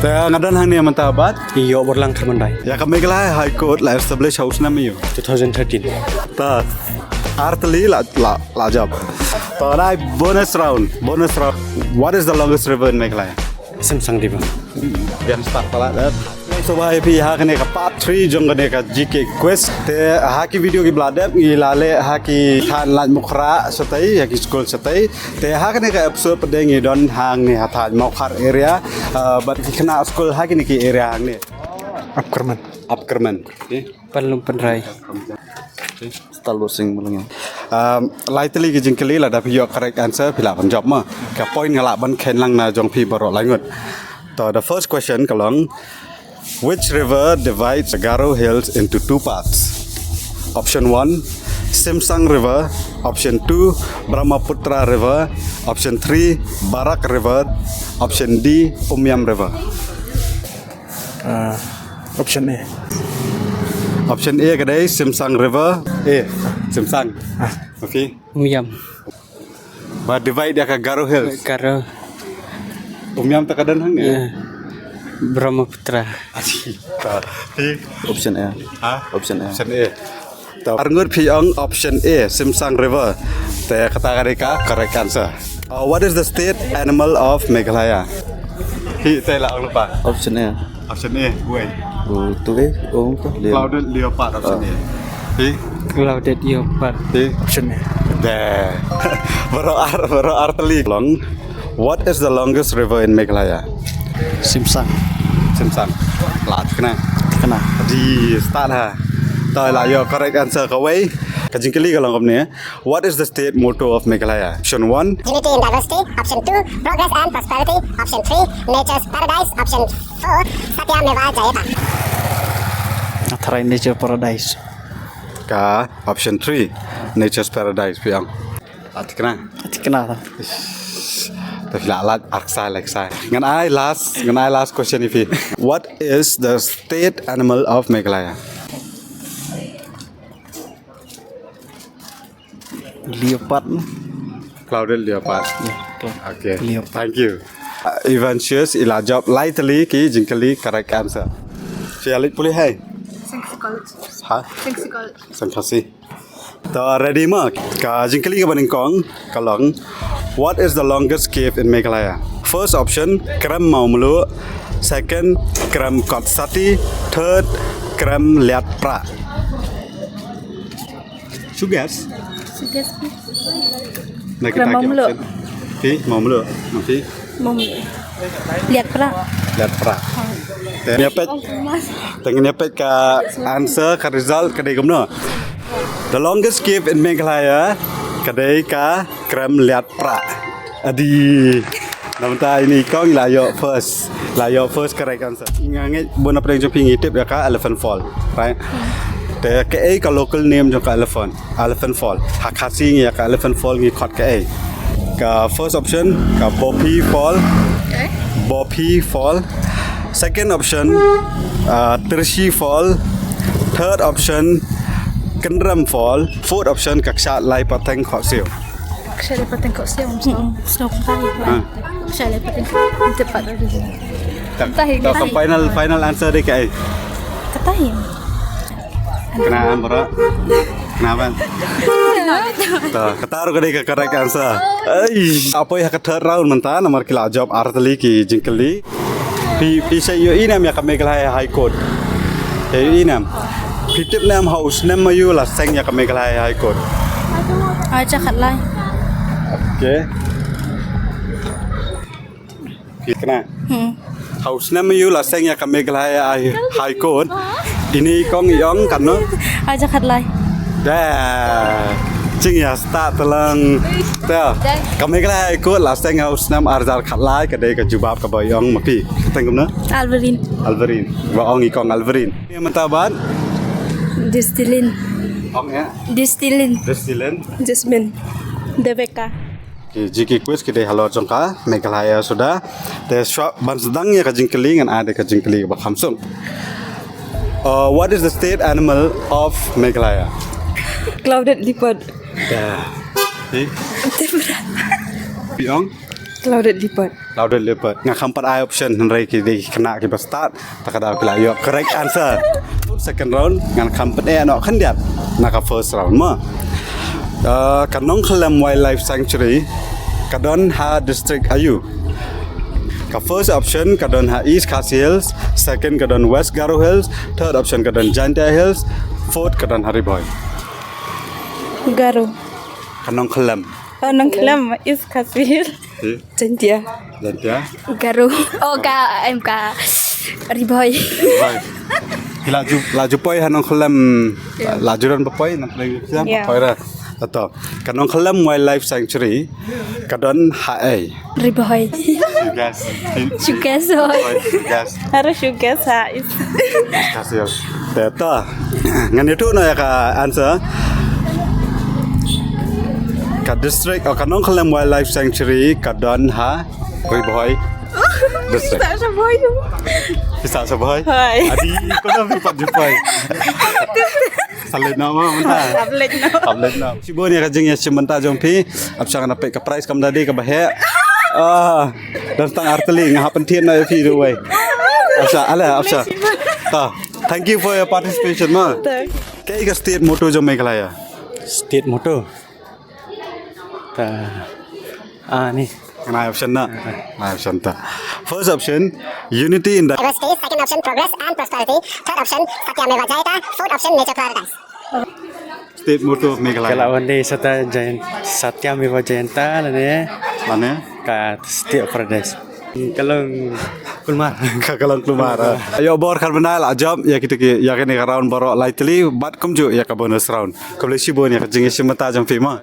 แต่งานด้านทางเนี่ยมันตาบัด Iyo berlang termandai. อยากกับเมกลายไฮโคดและ establish house นั่นไม่อยู่ 2013. แต่อาร์ตลีละจับต่อได้ bonus round what is the longest river in Meghalaya Samsung di bang. เรียนสตาร์ทแล้วสบายพี่หากันเนี่ยกับ part 3 จงกันเนี่ยกับ GK quiz แต่หากี่วิดีโอกี่บลาเดบอีลาเล่หากี่ทานลันมุขระสเตย์หากี่สกูลสเตย์แต่หากันเนี่ยกับ episode ประเด็นดอนหางเนี่ยทานมุขระ area บัดที่คณะสกูลหากี่เนี่ยกี่ area หางเนี่ย upkerman Belum penrai. Selalu sing melengnya. Lightly ke jengkeli lah dah pihak correct answer pila penjawab mah. Ke point ngalak ban ken lang na jong pi barok langut. So the first question kalong, which river divides Garo Hills into two parts? Option 1, Simsang River. Option 2, Brahmaputra River. Option 3, Barak River. Option D, Umyam River. Option A. Option A kedai Simsang River. A, Simsang. Okay. Umyam. But divide dia ke Garo Hills. Karo Umyam tak ada hang ni. Brahmaputra. Option A. Ha? Option A. Option A. Arngut piang option A Simsang River. Te kata mereka correct answer. What is the state animal of Meghalaya? Hi, saya lah lupa. Option A. Option A, buai. Tu Clouded leopard option A. Hi. Clouded leopard. Hi. Option A. There. Baru arteli. Long. What is the longest river in Meghalaya? Simsang. Simsang. Lat kena. Kena. Di start ha. Tahu lah yo correct answer kawai. Kajingkeli kalau kau ni. What is the state motto of Meghalaya? Option 1. Unity in diversity. Option 2, progress and prosperity. Option 3, nature's paradise. Option 4, Satya Meva Jayata. Athrai Nature Paradise. Ka option 3, nature's paradise piang. Lat kena. Kena. Tapi lalat aksai leksai. Ngan I last question ifi. What is the state animal of Meghalaya? Leopard. Clouded leopard. Okay. Leopard. Thank you. Evantius ilajab lightly ki jingkeli correct answer. Fialit boleh hai? Ha? Terima kasih. So ready mak? Ka jingkeli ka baningkong kalong. What is the longest cave in Meghalaya? First option Krem Maumulu. Second Krem Kotsati. Third Krem Liat Pra. Sugas? Krem Maumulu. Pi Maumulu. Nanti Lihat pernah. Liat Pra. Tengah nyepet ka answer ka result kadai kumno. The longest cave in Meghalaya kadai ka Krem Liat Pra. Adi. Namta ini kong layo first correct answer. Ngangit bona preng jumping tip ya ka Elephant Fall, right? Te ke ai ka local name jo ka Elephant Fall. Hakasi ya ka Elephant Fall ngi khot ke ai. Ka first option ka Bopi Fall. Second option Tirshi Fall. Third option Kendram Fall. Fourth option Kaksha Lai Pateng Khot Siu. Saya dapat tengok siang snow tahi. Saya dapat tengok tempat ada. Tak final answer deh kai. Katahi. Kenapa bro? Kenapa? Ketaruh kadai ke correct answer. Apa ya ke third round mentah nomor kila jawab arteli ki jingkeli. Pi saya yo inam ya ke Meghalaya High Court. Inam. Pitip nam house nam mayu lah seng ya ke Meghalaya High Court. Aja kat lai. Okay. Kena. House nam mayu lah seng ya ke Meghalaya High Court. Ini kong yong kan no? Aja kat lai. Dah. Cing ya start telang. Dah. Kami kelai ikut last time house nam arzal khatlai kadai ka jubab ka bayong mapi. Tengok na? Alvarin. Waong ikong Alvarin. Ni mentaban? Distilin. Ong ya. Distilin. Jasmine. Deveka. Jiki quiz kita halo jongka Meghalaya sudah. Te shop ban sedang ya ka jingkeli ngan ada ka jingkeli ba khamsung. What is the state animal of Meghalaya? Clouded leopard. Dah. Piong? Clouded lipat. Louder lipat. Nga kampat I option henry ki di kena ki start takada pila yo correct answer. Second round ngan kampat e no khandiat naka first round ma. Kanong Kelam Wildlife Sanctuary kadon ha district ayu. Ka first option kadon ha East Khasi Hills, second kadon West Garo Hills, third option kadon Jantia Hills, fourth kadon Hariboy. Garo. Kanong Kelam. Nang Kelam is Kasil. Jantia. Jantia. Garo. Oh ka em ka Riboy. Baik. Laju poi hanong Kelam lajuran poi nak lagi siang Yeah. poi dah. Tato. Kanong Kelam Wildlife Sanctuary kadon HA. Riboy. Gas. Sugasoy. Gas. Harus sugasa is. Kasih. Tato. Ngan itu no ya ka answer. Ka district o kanong Kelam Wildlife Sanctuary kadon ha Riboy. District. Tak saboy tu. Bisa saboy. Hai. Adi ko na pipat jupai. Salit na mo manta. Tablet no. Tablet na. Sibo ni kajing ya simenta jompi. Apsa kana pe ka price kam dadi ka bahe. Dan tang arteli ngahapan tien na fi do way. Apsa. Ta. Thank you for your participation ma. Kai ka state motto jo Meghalaya. State motto. Ni. My option na. My option ta. First option unity in the Diversity. Second option, progress and prosperity. Third option, Satyameva Jayata. Fourth option, nature paradise. state motto of Meghalaya. Kalau one day sata Jayan Satya Meva Jayanta ne Mana? ka State of Paradise. Kalau Kulmar. Kakalang keluar. Ayo bor karbonal ajam ya kita ya kini round baru lightly bat kumju ya ka bonus round. Kabel si bon ya kajing si mata jam fima.